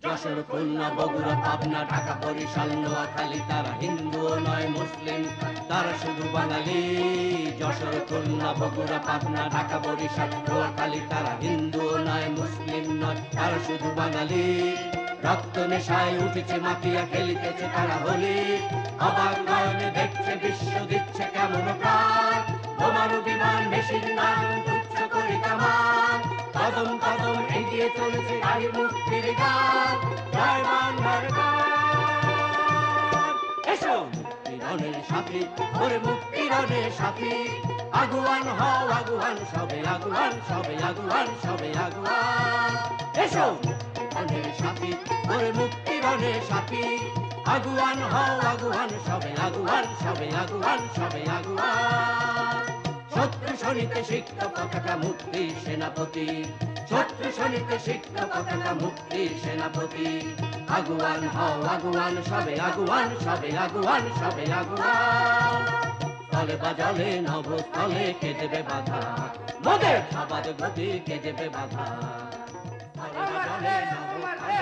যশোর, খুলনা, বগুড়া, পাবনা, ঢাকা, বরিশাল, নোয়াখালী, তারা হিন্দু নয় মুসলিম, তারা শুধু বাঙালি। যশোর, খুলনা, বগুড়া, পাবনা, ঢাকা, বরিশাল, নোয়াখালী, তারা হিন্দু নয় মুসলিম নয়, তারা শুধু বাঙালি। রক্ত নেশায় উঠেছে মাতিয়া, খেলিতেছে তারা হোলি, অবাক নয়নে দেখছে বিশ্ব, দিচ্ছে কেমন প্রাণ। বোমারু বিমান, মেশিন গান, তুচ্ছ করি কামান, কদম কদম এগিয়ে চলেছে নারী মুক্তির গান। জয় বাংলার গান। এসো মুক্তিরণের সাথী, ওরে মুক্তিরণের সাথী, আগুয়ান হও আগুয়ান, সবে আগুয়ান, সবে আগুয়ান, সবে আগুয়ান। এসো মুক্তিরণের সাথী, ওরে মুক্তিরণের সাথী, আগুয়ান হও আগুয়ান, সবে আগুয়ান, সবে আগুয়ান, সবে আগুয়ান। শত্রু শনিতে সিক্ত পতাকা, মুক্তির সেনাপতি, শত্রু শনিতে সিক্ত পতাকা, মুক্তির সেনাপতি, আগুয়ান হও আগুয়ান, সবে আগুয়ান, সবে আগুয়ান, সবে আগুয়ান। স্থলে বা জলে নভস্থলে কে দেবে বাধা, মোদের সবাদ গতি কে দেবে বাধা। স্থলে বা জলে নভস্থলে